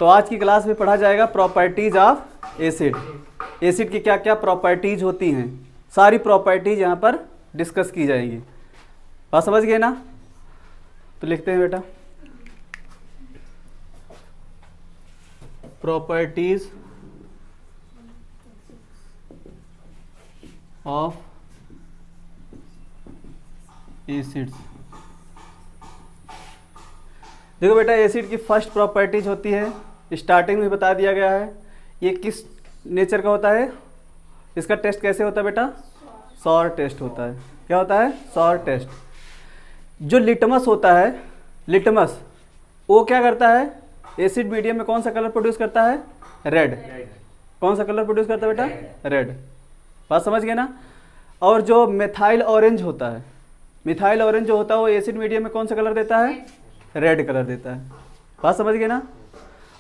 तो आज की क्लास में पढ़ा जाएगा प्रॉपर्टीज ऑफ एसिड। एसिड की क्या क्या प्रॉपर्टीज होती हैं, सारी प्रॉपर्टीज यहाँ पर डिस्कस की जाएंगी। बात समझ गए ना? तो लिखते हैं बेटा, प्रॉपर्टीज ऑफ एसिड्स। देखो बेटा, एसिड की फर्स्ट प्रॉपर्टीज होती है, स्टार्टिंग में बता दिया गया है, ये किस नेचर का होता है, इसका टेस्ट कैसे होता है बेटा? सॉर टेस्ट होता है। क्या होता है? Sorry test. जो लिटमस होता है, लिटमस वो क्या करता है? एसिड मीडियम में कौन सा कलर प्रोड्यूस करता है? रेड। कौन सा कलर प्रोड्यूस करता है बेटा? रेड। बात समझ गए ना? और जो मिथाइल ऑरेंज होता है, मिथाइल ऑरेंज जो होता है वो एसिड मीडियम में कौन सा कलर देता है? रेड कलर देता है। बात समझ गए ना?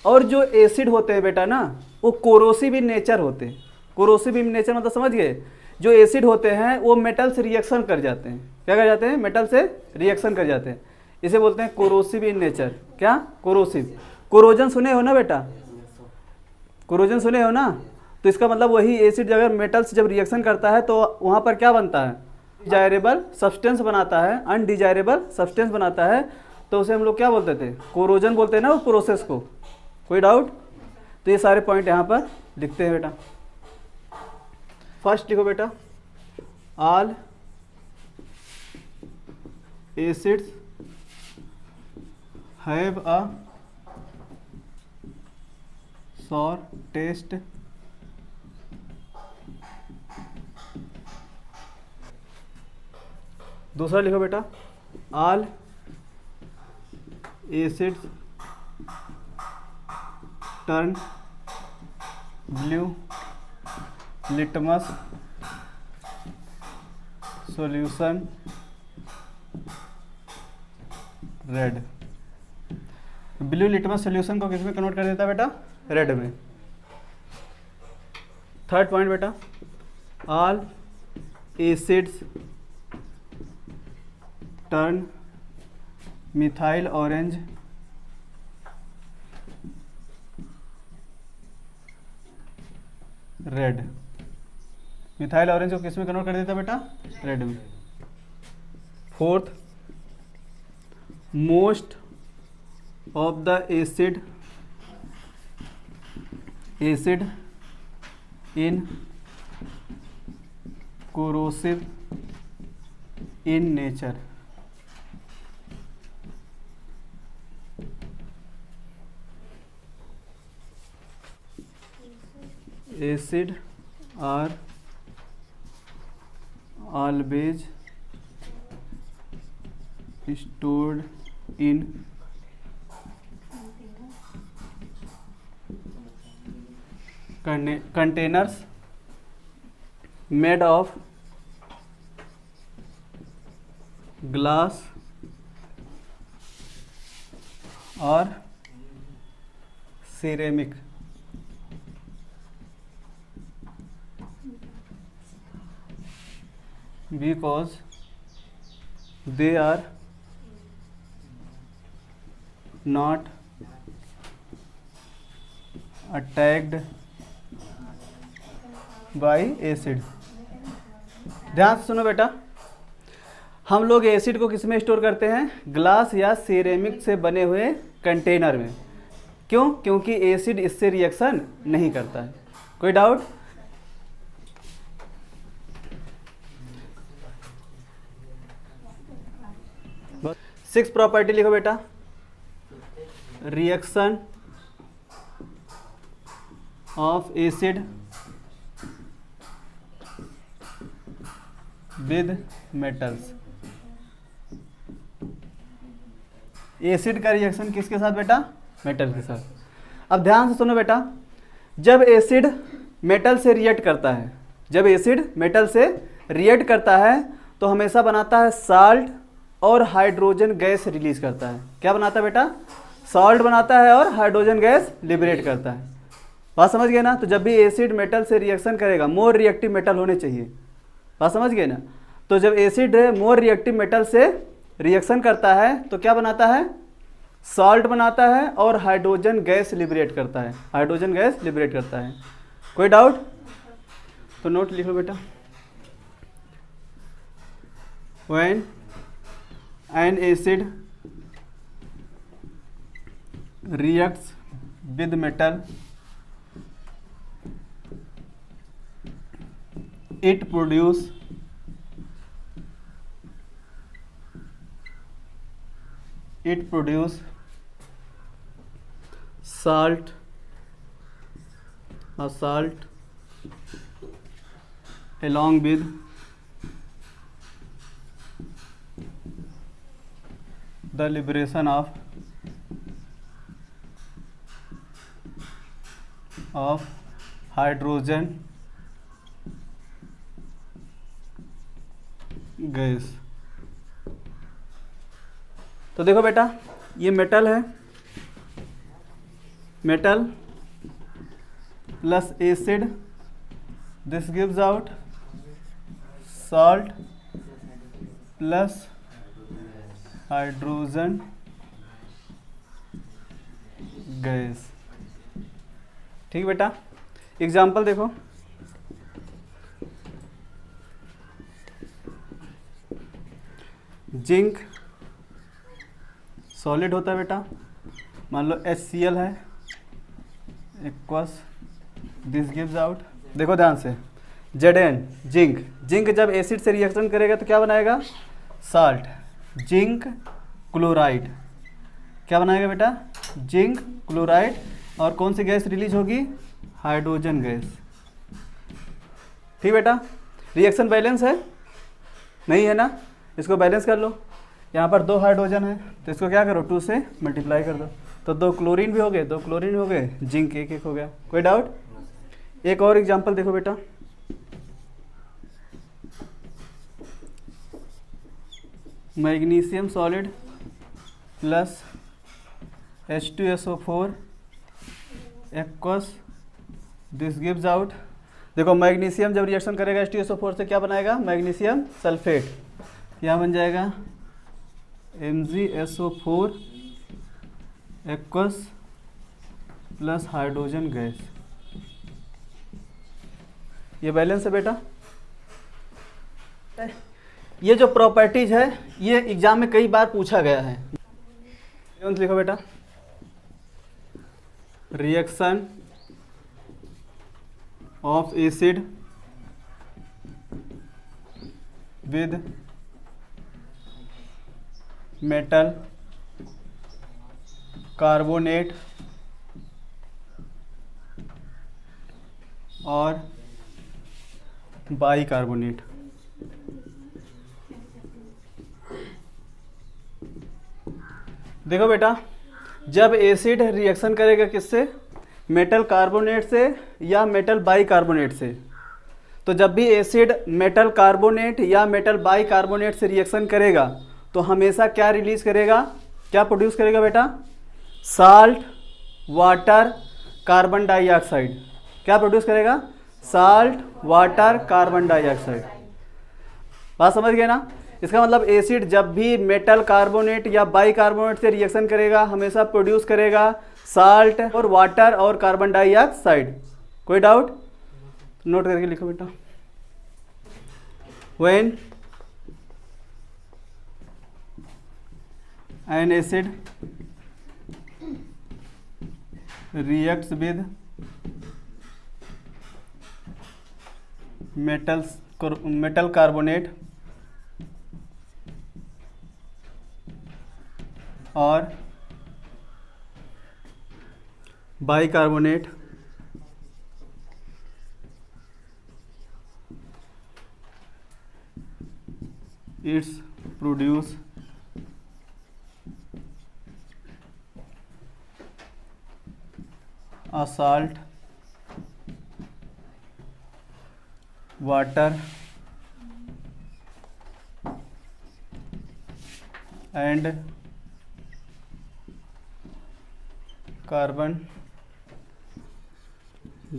और जो एसिड होते हैं बेटा ना, वो कोरोसिव इन नेचर होते हैं। कोरोसिव इन नेचर मतलब समझ गए? जो एसिड होते हैं वो मेटल से रिएक्शन कर जाते हैं। क्या कर जाते हैं? मेटल से रिएक्शन कर जाते हैं। इसे बोलते हैं कोरोसिव इन नेचर। क्या? कोरोसिव। कोरोजन सुने हो ना बेटा? कोरोजन सुने हो ना? तो इसका मतलब वही एसिड अगर मेटल से जब रिएक्शन करता है तो वहाँ पर क्या बनता है? डिजायरेबल सब्सटेंस बनाता है, अनडिजायरेबल सब्सटेंस बनाता है। तो उसे हम लोग क्या बोलते थे? कोरोजन बोलते हैं ना उस प्रोसेस को। कोई डाउट? तो ये सारे पॉइंट यहाँ पर लिखते हैं बेटा। फर्स्ट लिखो बेटा, all acids have a sour taste दूसरा लिखो बेटा, all acids turn blue litmus solution red. Blue litmus solution को किस में कन्वर्ट कर देता है बेटा? रेड में। थर्ड पॉइंट बेटा, all acids turn methyl orange red. Methyl orange को किस में कन्वर्ट कर देता बेटा? रेड में। Fourth, most of the acid in corrosive in nature. Acid are always stored in containers made of glass or ceramic. Because they are not attacked by acid. ध्यान से सुनो बेटा, हम लोग एसिड को किस में स्टोर करते हैं? ग्लास या सिरेमिक से बने हुए कंटेनर में। क्यों? क्योंकि एसिड इससे रिएक्शन नहीं करता है। कोई डाउट? सिक्स प्रॉपर्टी लिखो बेटा, reaction of acid with metals. Acid का रिएक्शन किसके साथ बेटा? मेटल के साथ। अब ध्यान से सुनो बेटा, जब एसिड मेटल से रिएक्ट करता है, जब एसिड मेटल से रिएक्ट करता है तो हमेशा बनाता है साल्ट और हाइड्रोजन गैस रिलीज करता है। क्या बनाता है बेटा? सॉल्ट बनाता है और हाइड्रोजन गैस लिबरेट करता है। बात समझ गए ना? तो जब भी एसिड मेटल से रिएक्शन करेगा, मोर रिएक्टिव मेटल होने चाहिए। बात समझ गए ना? तो जब एसिड मोर रिएक्टिव मेटल से रिएक्शन करता है तो क्या बनाता है? सॉल्ट बनाता है और हाइड्रोजन गैस लिबरेट करता है, हाइड्रोजन गैस लिबरेट करता है। कोई डाउट? तो नोट लिखो बेटा। When an acid reacts with metal it produce salt, a salt along with the liberation of hydrogen gas. तो देखो बेटा, ये मेटल है, metal plus acid, this gives out salt plus hydrogen gas. ठीक बेटा, एग्जाम्पल देखो। जिंक सॉलिड होता है बेटा, मान लो HCl है, इक्वस दिस गिव्स आउट, देखो ध्यान से, Zn जिंक, जिंक जब एसिड से रिएक्शन करेगा तो क्या बनाएगा? साल्ट, जिंक क्लोराइड, क्या बनाएगा बेटा? जिंक क्लोराइड, और कौन सी गैस रिलीज होगी? Hydrogen gas. ठीक बेटा, रिएक्शन बैलेंस है? नहीं है ना? इसको बैलेंस कर लो। यहाँ पर 2 हाइड्रोजन है तो इसको क्या करो? 2 से मल्टीप्लाई कर दो, तो 2 क्लोरीन भी हो गए, 2 क्लोरीन हो गए, जिंक एक एक हो गया। कोई डाउट? एक और एग्जांपल देखो बेटा। Magnesium solid plus H2SO4 aqueous this gives out. देखो मैग्नीशियम जब रिएक्शन करेगा H2SO4 से क्या बनाएगा? मैग्नीशियम सल्फेट, क्या बन जाएगा? MgSO4 aqueous plus hydrogen gas. ये बैलेंस है बेटा। ये जो प्रॉपर्टीज है ये एग्जाम में कई बार पूछा गया है। लिखो बेटा, reaction of acid with metal carbonate और बाइकार्बोनेट। देखो बेटा, जब एसिड रिएक्शन करेगा किससे? मेटल कार्बोनेट से या मेटल बाइकार्बोनेट से, तो जब भी एसिड मेटल कार्बोनेट या मेटल बाइकार्बोनेट से रिएक्शन करेगा तो हमेशा क्या रिलीज करेगा? क्या प्रोड्यूस करेगा बेटा? Salt, water, carbon dioxide. क्या प्रोड्यूस करेगा? Salt, water, carbon dioxide. बात समझ गए ना? इसका मतलब एसिड जब भी मेटल कार्बोनेट या बाइकार्बोनेट से रिएक्शन करेगा हमेशा प्रोड्यूस करेगा साल्ट और वाटर और कार्बन डाइऑक्साइड। कोई डाउट? नोट करके लिखो बेटा। When an acid reacts with metal carbonate और bicarbonate, it's produce a salt, water and carbon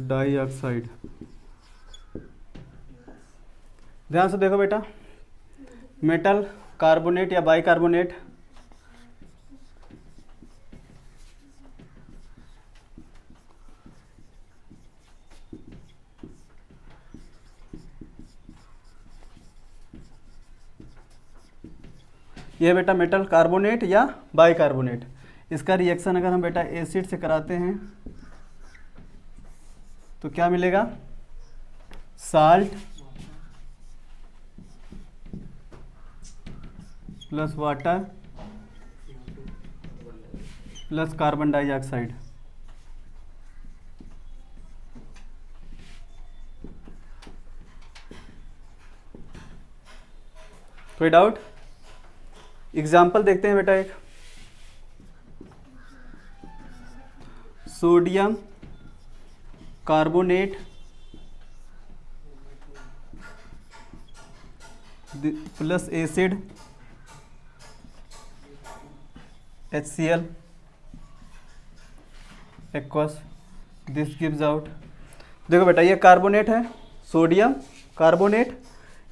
dioxide. ध्यान से देखो बेटा, मेटल कार्बोनेट या बाइकार्बोनेट ये बेटा मेटल कार्बोनेट या बाइकार्बोनेट। इसका रिएक्शन अगर हम बेटा एसिड से कराते हैं तो क्या मिलेगा, salt plus water plus carbon dioxide. कोई डाउट? एग्जाम्पल देखते हैं बेटा। एक sodium carbonate plus acid HCl aqueous, this gives out. देखो बेटा ये कार्बोनेट है, सोडियम कार्बोनेट,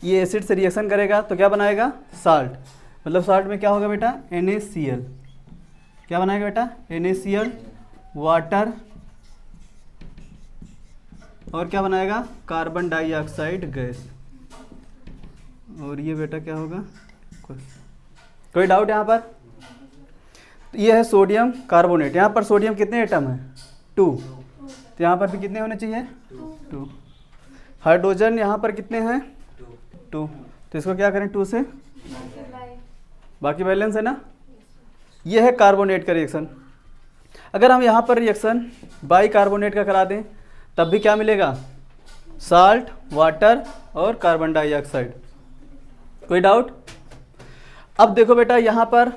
ये एसिड से रिएक्शन करेगा तो क्या बनाएगा, साल्ट। मतलब साल्ट में क्या होगा बेटा, NaCl। क्या बनाएगा बेटा, NaCl, वाटर और क्या बनाएगा, कार्बन डाइऑक्साइड गैस। और ये बेटा क्या होगा, कोई डाउट यहाँ पर? तो ये है सोडियम कार्बोनेट। यहाँ पर सोडियम कितने एटम है, 2। तो यहाँ पर भी कितने होने चाहिए, 2। हाइड्रोजन यहाँ पर कितने हैं, 2। तो इसको क्या करें, 2 से बाकी बैलेंस है ना। ये है कार्बोनेट का रिएक्शन। अगर हम यहाँ पर रिएक्शन बाइकार्बोनेट का करा दें तब भी क्या मिलेगा, साल्ट, वाटर और कार्बन डाइऑक्साइड। कोई डाउट? अब देखो बेटा यहाँ पर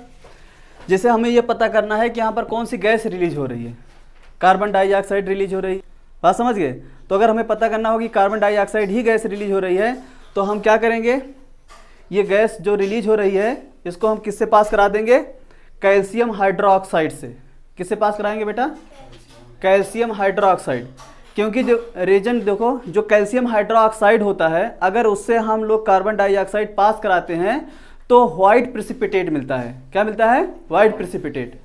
जैसे हमें ये पता करना है कि यहाँ पर कौन सी गैस रिलीज हो रही है, कार्बन डाइऑक्साइड रिलीज हो रही है। बात समझ गए? तो अगर हमें पता करना हो कि कार्बन डाइऑक्साइड ही गैस रिलीज हो रही है तो हम क्या करेंगे, ये गैस जो रिलीज हो रही है इसको हम किससे पास करा देंगे, कैल्शियम हाइड्रोक्साइड से। किससे पास कराएंगे बेटा, कैल्शियम हाइड्रोक्साइड। क्योंकि जो रेजेंट देखो, जो कैल्शियम हाइड्रोक्साइड होता है अगर उससे हम लोग कार्बन डाइऑक्साइड पास कराते हैं तो व्हाइट प्रेसिपिटेट मिलता है। क्या मिलता है, व्हाइट प्रेसिपिटेट।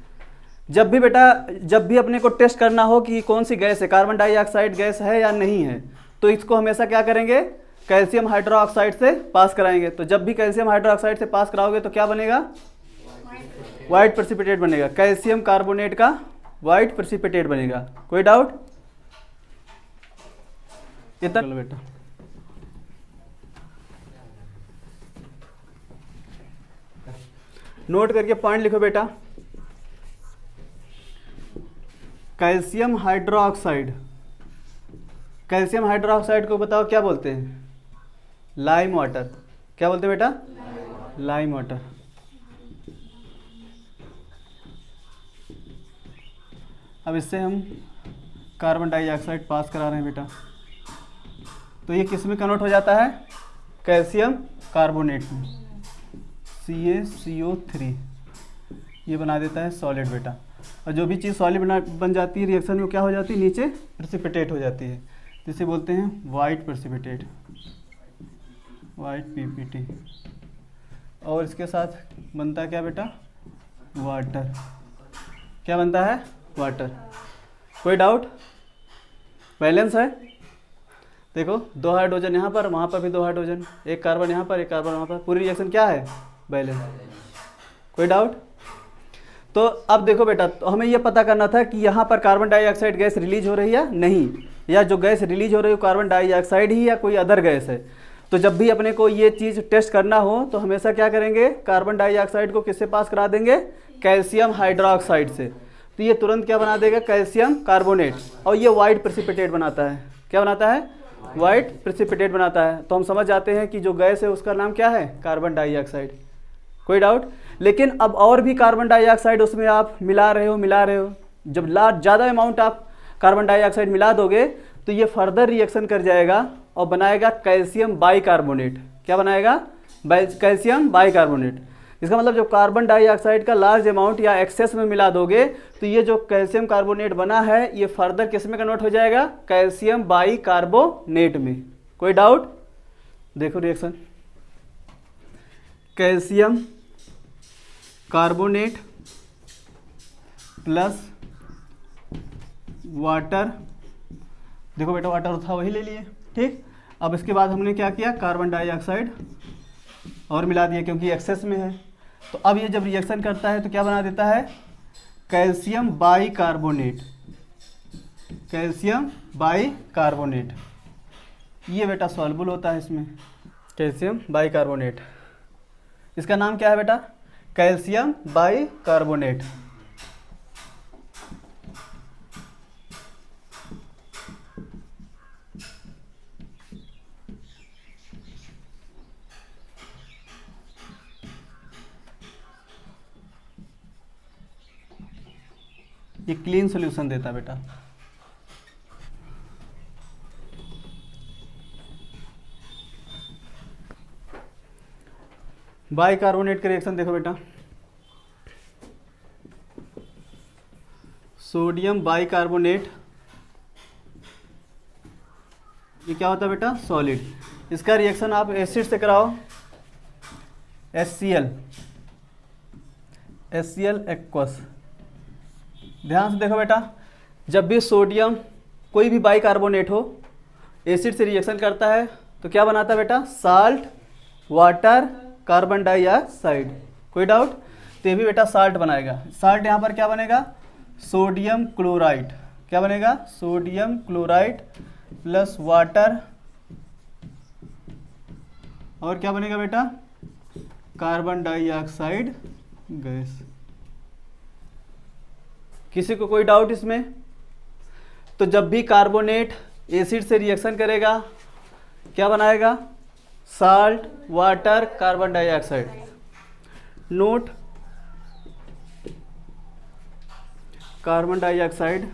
जब भी बेटा, जब भी अपने को टेस्ट करना हो कि कौन सी गैस है, कार्बन डाइऑक्साइड गैस है या नहीं है, तो इसको हमेशा क्या करेंगे, कैल्शियम हाइड्रोक्साइड से पास कराएंगे। तो जब भी कैल्शियम हाइड्रोक्साइड से पास कराओगे तो क्या बनेगा, व्हाइट प्रेसिपिटेट बनेगा। कैल्शियम कार्बोनेट का व्हाइट प्रेसिपिटेट बनेगा। कोई डाउट? इतना बेटा नोट करके पॉइंट लिखो बेटा। कैल्शियम हाइड्रोक्साइड, कैल्शियम हाइड्रोक्साइड को बताओ क्या बोलते हैं, लाइम वाटर। क्या बोलते हैं बेटा, लाइम वाटर। अब इससे हम कार्बन डाइऑक्साइड पास करा रहे हैं बेटा, तो ये किस में कन्वर्ट हो जाता है, कैल्शियम कार्बोनेट में, CaCO3। ये बना देता है सॉलिड बेटा। और जो भी चीज़ सॉलिड बन जाती है रिएक्शन में क्या हो जाती है, नीचे प्रेसिपिटेट हो जाती है। जिसे बोलते हैं वाइट प्रेसिपिटेट, वाइट PPT। और इसके साथ बनता है क्या बेटा, वाटर। क्या बनता है, वाटर। कोई डाउट? बैलेंस है। देखो 2 हाइड्रोजन यहाँ पर, वहाँ पर भी 2 हाइड्रोजन, एक कार्बन यहाँ पर, एक कार्बन वहाँ पर, पूरी रिएक्शन क्या है, बैलेंस। कोई डाउट? तो अब देखो बेटा, तो हमें यह पता करना था कि यहाँ पर कार्बन डाइऑक्साइड गैस रिलीज हो रही है नहीं, या जो गैस रिलीज हो रही है कार्बन डाइऑक्साइड ही या कोई अदर गैस है। तो जब भी अपने को ये चीज़ टेस्ट करना हो तो हमेशा क्या करेंगे, कार्बन डाइऑक्साइड को किससे पास करा देंगे, कैल्शियम हाइड्रोक्साइड से। तो ये तुरंत क्या बना देगा, कैल्शियम कार्बोनेट। और ये वाइट प्रेसिपिटेट बनाता है। क्या बनाता है, वाइट प्रेसिपिटेट बनाता है। तो हम समझ जाते हैं कि जो गैस है उसका नाम क्या है, कार्बन डाइऑक्साइड। कोई डाउट? लेकिन अब और भी कार्बन डाइऑक्साइड उसमें आप मिला रहे हो। जब ज़्यादा अमाउंट आप कार्बन डाइऑक्साइड मिला दोगे तो ये फर्दर रिएक्शन कर जाएगा और बनाएगा कैल्शियम बाइकार्बोनेट। क्या बनाएगा, कैल्शियम बाइकार्बोनेट। इसका मतलब जब कार्बन डाइऑक्साइड का लार्ज अमाउंट या एक्सेस में मिला दोगे तो ये जो कैल्शियम कार्बोनेट बना है ये फर्दर किस में कन्वर्ट हो जाएगा, कैल्शियम बाइकार्बोनेट में। कोई डाउट? देखो reaction, calcium carbonate plus water. देखो बेटा वाटर था वही ले लिए, ठीक। अब इसके बाद हमने क्या किया, कार्बन डाइऑक्साइड और मिला दिया क्योंकि एक्सेस में है। तो अब ये जब रिएक्शन करता है तो क्या बना देता है, कैल्शियम बाइकार्बोनेट, कैल्शियम बाइकार्बोनेट। ये बेटा सॉल्युबल होता है इसमें, कैल्शियम बाइकार्बोनेट। इसका नाम क्या है बेटा, कैल्शियम बाइकार्बोनेट। ये क्लीन सॉल्यूशन देता बेटा। बाइकार्बोनेट का रिएक्शन देखो बेटा, सोडियम बाइकार्बोनेट, ये क्या होता है बेटा, सॉलिड। इसका रिएक्शन आप एसिड से कराओ, HCl, HCl एक्वस। ध्यान से देखो बेटा, जब भी सोडियम कोई भी बाइकार्बोनेट हो एसिड से रिएक्शन करता है तो क्या बनाता है बेटा, साल्ट, वाटर, कार्बन डाइऑक्साइड। कोई डाउट, तो ये भी बेटा साल्ट बनाएगा। साल्ट यहाँ पर क्या बनेगा, सोडियम क्लोराइड। क्या बनेगा, सोडियम क्लोराइड प्लस वाटर, और क्या बनेगा बेटा, कार्बन डाइऑक्साइड गैस। किसी को कोई डाउट इसमें? तो जब भी कार्बोनेट एसिड से रिएक्शन करेगा क्या बनाएगा, salt, water, carbon dioxide. Note, carbon dioxide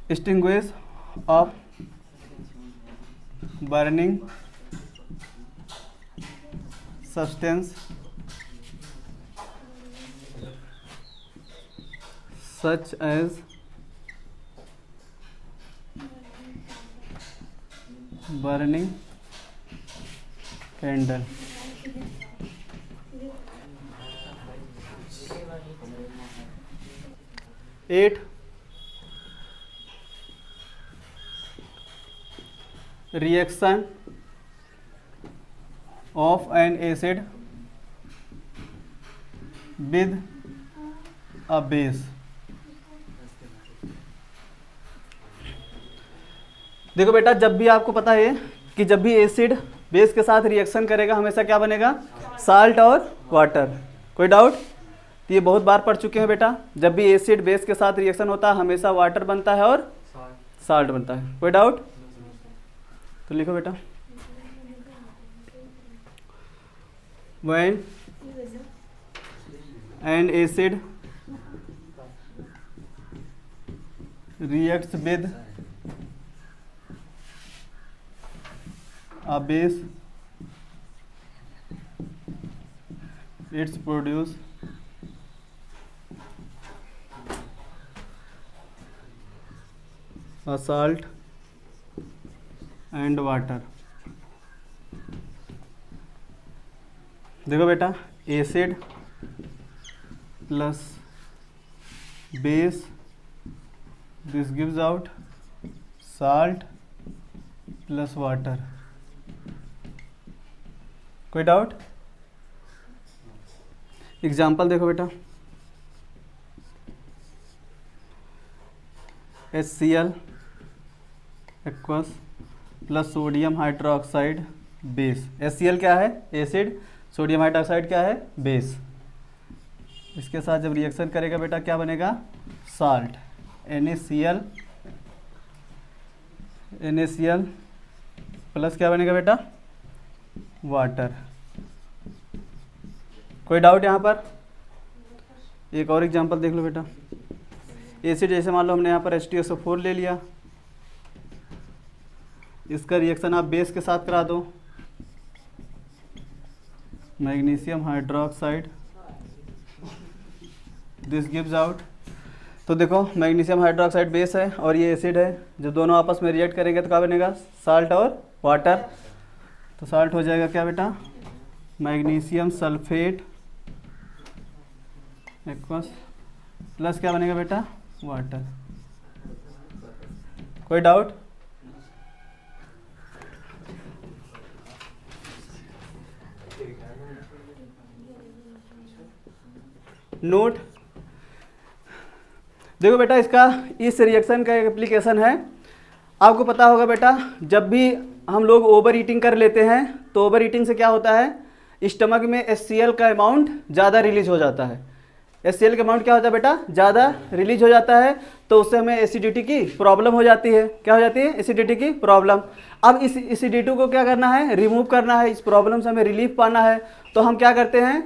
extinguish of burning substance such as burning candle। एट, reaction of an acid with a base। देखो बेटा, जब भी आपको पता है कि जब भी एसिड बेस के साथ रिएक्शन करेगा हमेशा क्या बनेगा, साल्ट और वाटर। कोई डाउट? तो ये बहुत बार पढ़ चुके हैं बेटा, जब भी एसिड बेस के साथ रिएक्शन होता है हमेशा वाटर बनता है और साल्ट बनता है। कोई डाउट? तो लिखो बेटा, when an acid reacts with a base it's produce a salt and water। देखो बेटा, acid plus base, this gives out salt plus water. कोई डाउट? एग्जाम्पल देखो बेटा, HCl aqueous plus sodium hydroxide base. HCl क्या है, acid, sodium hydroxide क्या है, base. इसके साथ जब रिएक्शन करेगा बेटा क्या बनेगा, साल्ट, NaCl प्लस क्या बनेगा बेटा, वाटर। कोई डाउट यहाँ पर? एक और एग्जांपल देख लो बेटा, एसिड जैसे मान लो हमने यहाँ पर H2SO4 ले लिया, इसका रिएक्शन आप बेस के साथ करा दो, magnesium hydroxide, this gives out. तो देखो मैग्नीशियम हाइड्रोक्साइड बेस है और ये एसिड है, जब दोनों आपस में रिएक्ट करेंगे तो क्या बनेगा, साल्ट और वाटर। तो साल्ट हो जाएगा क्या बेटा, मैग्नीशियम सल्फेट एक्वस प्लस क्या बनेगा बेटा, वाटर। कोई डाउट? नोट। देखो बेटा इसका इस रिएक्शन का एक एप्लीकेशन है। आपको पता होगा बेटा, जब भी हम लोग ओवर ईटिंग कर लेते हैं तो ओवर ईटिंग से क्या होता है, स्टमक में HCl का अमाउंट ज़्यादा रिलीज हो जाता है। HCl का अमाउंट क्या होता है बेटा, ज़्यादा रिलीज हो जाता है, तो उससे हमें एसिडिटी की प्रॉब्लम हो जाती है। क्या हो जाती है, एसिडिटी की प्रॉब्लम। अब इस एसिडिटी को क्या करना है, रिमूव करना है, इस प्रॉब्लम से हमें रिलीफ पाना है। तो हम क्या करते हैं,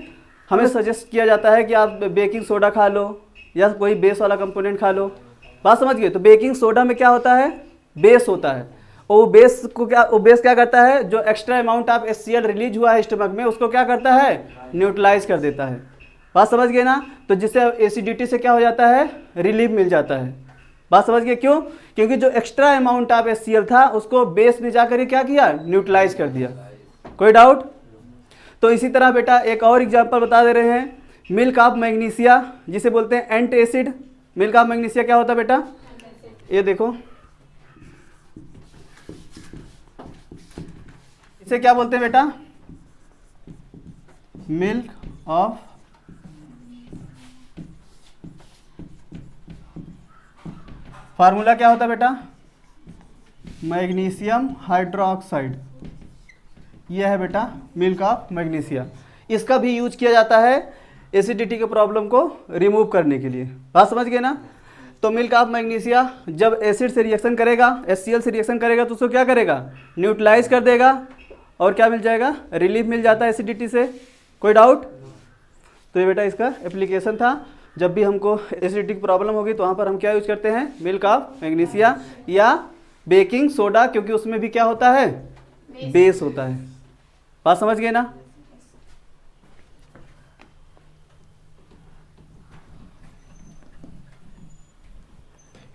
हमें सजेस्ट किया जाता है कि आप बेकिंग सोडा खा लो या कोई बेस वाला कंपोनेंट खा लो। बात समझ गए। तो बेकिंग सोडा में क्या होता है, बेस होता है, और वो बेस क्या करता है, जो extra amount of HCl release हुआ है स्टमक में उसको क्या करता है, न्यूट्रलाइज कर देता है। बात समझ गए ना। तो जिससे एसिडिटी से क्या हो जाता है, रिलीफ मिल जाता है। बात समझ गए क्यों, क्योंकि जो एक्स्ट्रा अमाउंट ऑफ HCl था उसको बेस ने जाकर क्या किया, न्यूट्रलाइज कर दिया। कोई डाउट। तो इसी तरह बेटा एक और एग्जांपल बता दे रहे हैं, मिल्क ऑफ मैग्नीशिया, जिसे बोलते हैं एंट एसिड। मिल्क ऑफ मैग्नीशिया क्या होता है बेटा, ये देखो, इसे क्या बोलते हैं बेटा, मिल्क ऑफ फार्मूला क्या होता है बेटा, मैग्नीशियम हाइड्रोक्साइड। यह है बेटा मिल्क ऑफ मैग्नीशिया। इसका भी यूज किया जाता है एसिडिटी के प्रॉब्लम को रिमूव करने के लिए। बात समझ गए ना। तो मिल्क ऑफ मैग्नीशिया जब एसिड से रिएक्शन करेगा, HCl से रिएक्शन करेगा, तो उसको क्या करेगा, न्यूट्रलाइज कर देगा, और क्या मिल जाएगा, रिलीफ मिल जाता है एसिडिटी से। कोई डाउट। तो ये बेटा इसका एप्लीकेशन था। जब भी हमको एसिडिटी की प्रॉब्लम होगी तो वहाँ पर हम क्या यूज करते हैं, मिल्क ऑफ मैग्नीशिया या बेकिंग सोडा, क्योंकि उसमें भी क्या होता है, बेस होता है। बात समझ गए ना।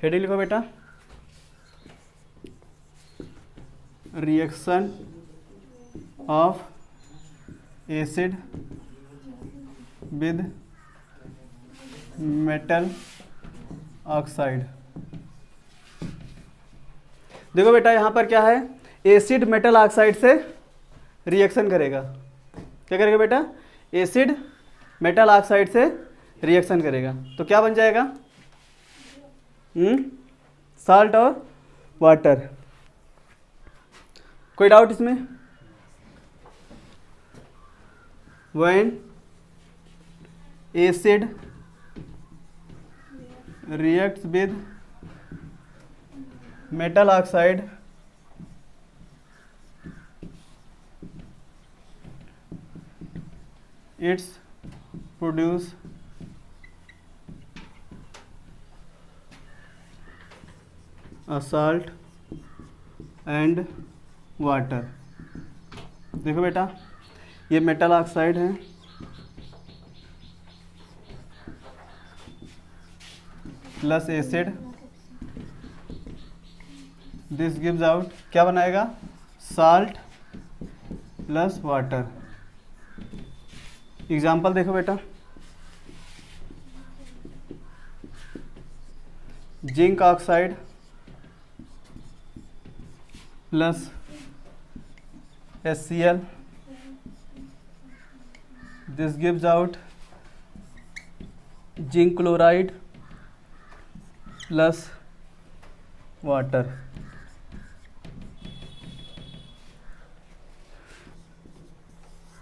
हेडिंग लिखो बेटा, reaction of acid with metal oxide. देखो बेटा यहाँ पर क्या है, एसिड मेटल ऑक्साइड से रिएक्शन करेगा। क्या करेगा बेटा, एसिड मेटल ऑक्साइड से रिएक्शन करेगा, तो क्या बन जाएगा, साल्ट और वाटर। कोई डाउट इसमें। When acid reacts with metal oxide, it's produce a salt and water। देखो बेटा ये मेटल ऑक्साइड है, plus acid, this gives out, क्या बनाएगा, साल्ट प्लस वाटर। एग्जाम्पल देखो बेटा, zinc oxide plus HCl, this gives out zinc chloride plus water.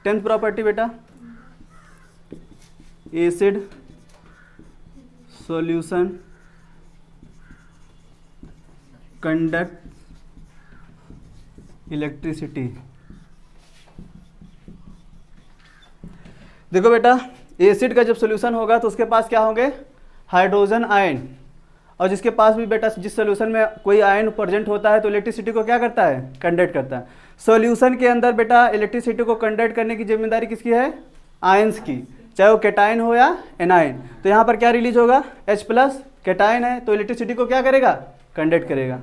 Tenth property बेटा, acid solution conduct electricity. देखो बेटा एसिड का जब सॉल्यूशन होगा तो उसके पास क्या होंगे, हाइड्रोजन आयन, और जिसके पास भी बेटा जिस सॉल्यूशन में कोई आयन प्रेजेंट होता है तो इलेक्ट्रिसिटी को क्या करता है, कंडक्ट करता है। सॉल्यूशन के अंदर बेटा इलेक्ट्रिसिटी को कंडक्ट करने की जिम्मेदारी किसकी है, आयंस की, चाहे वो कैटायन हो या एनायन। तो यहाँ पर क्या रिलीज होगा, H+, कैटायन है तो इलेक्ट्रिसिटी को क्या करेगा, कंडक्ट करेगा।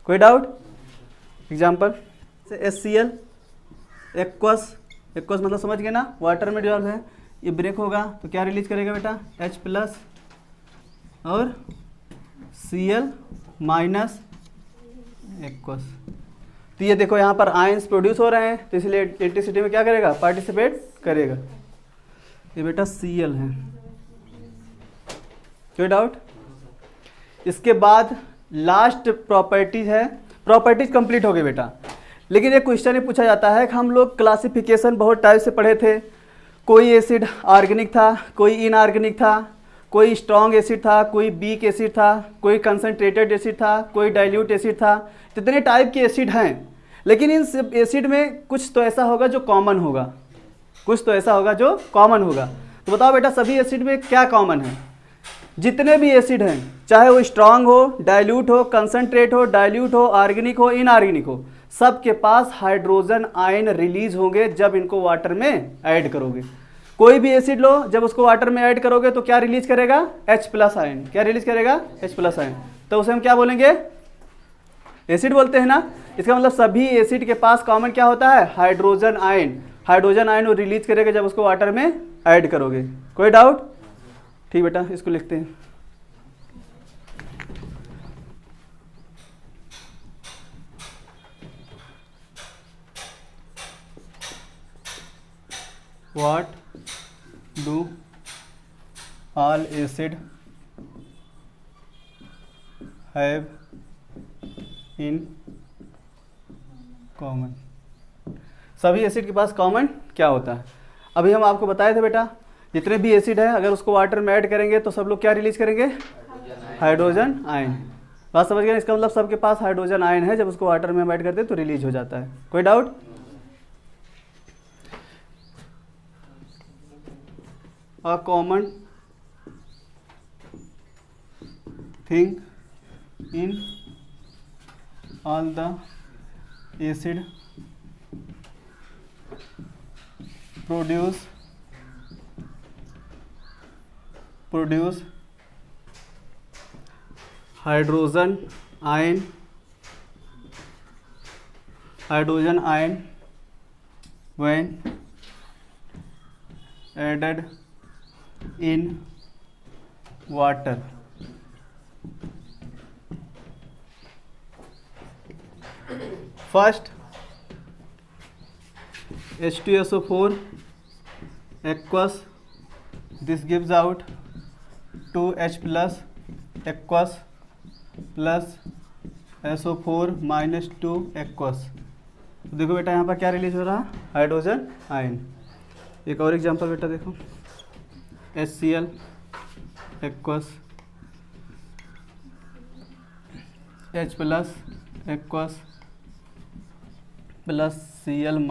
कोई doubt. Example HCl aqueous, aqueous मतलब समझ गए ना, वाटर में डिजॉल्व है, ये ब्रेक होगा तो क्या रिलीज करेगा बेटा, H+ और Cl माइनस एक्वस। तो ये देखो यहाँ पर आयंस प्रोड्यूस हो रहे हैं तो इसलिए इलेक्ट्रिसिटी में क्या करेगा, पार्टिसिपेट करेगा। ये बेटा Cl है, कोई डाउट? इसके बाद लास्ट प्रॉपर्टीज है, प्रॉपर्टीज कंप्लीट हो गई बेटा। लेकिन एक क्वेश्चन ये पूछा जाता है कि हम लोग क्लासिफिकेशन बहुत टाइप से पढ़े थे, कोई एसिड ऑर्गेनिक था, कोई इनऑर्गेनिक था, कोई स्ट्रॉन्ग एसिड था, कोई वीक एसिड था, कोई कंसनट्रेटेड एसिड था, कोई डाइल्यूट एसिड था। इतने टाइप के एसिड हैं, लेकिन इन सब एसिड में कुछ तो ऐसा होगा जो कॉमन होगा, कुछ तो ऐसा होगा जो कॉमन होगा। तो बताओ बेटा सभी एसिड में क्या कॉमन है? जितने भी एसिड हैं, चाहे वो स्ट्रॉन्ग हो, डाइल्यूट हो, कंसनट्रेट हो, डाइल्यूट हो, ऑर्गेनिक हो, इनऑर्गेनिक हो, सबके पास हाइड्रोजन आयन रिलीज होंगे जब इनको वाटर में ऐड करोगे। कोई भी एसिड लो, जब उसको वाटर में ऐड करोगे तो क्या रिलीज करेगा? H+ ion. क्या रिलीज करेगा? H+ ion. तो उसे हम क्या बोलेंगे? एसिड बोलते हैं ना। इसका मतलब सभी एसिड के पास कॉमन क्या होता है? Hydrogen ion. हाइड्रोजन आयन वो रिलीज करेगा जब उसको वाटर में ऐड करोगे। कोई डाउट? ठीक बेटा, इसको लिखते हैं। What do all acid have in common? सभी एसिड के पास कॉमन क्या होता है? अभी हम आपको बताए थे बेटा, जितने भी एसिड है अगर उसको वाटर में ऐड करेंगे तो सब लोग क्या रिलीज करेंगे? Hydrogen ion. बात समझ गए? इसका मतलब सबके पास हाइड्रोजन आयन है, जब उसको वाटर में हम ऐड करते हैं तो रिलीज हो जाता है। कोई doubt? A common thing in all the acid produce hydrogen ion when added in water. First H2SO4 aqueous, this gives out 2H+ aqueous plus SO4 - 2 aqueous। तो देखो बेटा यहाँ पर क्या रिलीज हो रहा है? Hydrogen ion. एक और एग्जांपल बेटा देखो, HCl aqueous, H+ aqueous plus Cl -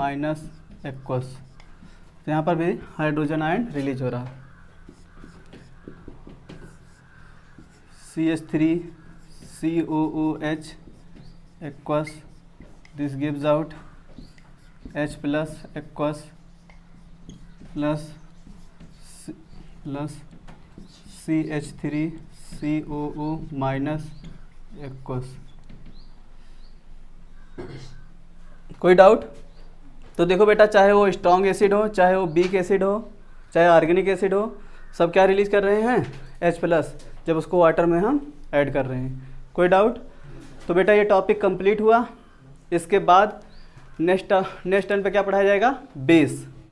aqueous। तो यहाँ पर भी हाइड्रोजन आयन रिलीज हो रहा है। CH3COOH aqueous, this gives out H+ aqueous plus CH3COO - aqueous। कोई डाउट? तो देखो बेटा, चाहे वो स्ट्रॉन्ग एसिड हो, चाहे वो वीक एसिड हो, चाहे ऑर्गेनिक एसिड हो, सब क्या रिलीज कर रहे हैं? H+, जब उसको वाटर में हम ऐड कर रहे हैं। कोई डाउट? तो बेटा ये टॉपिक कंप्लीट हुआ। इसके बाद नेक्स्ट टर्न पे क्या पढ़ाया जाएगा? बेस।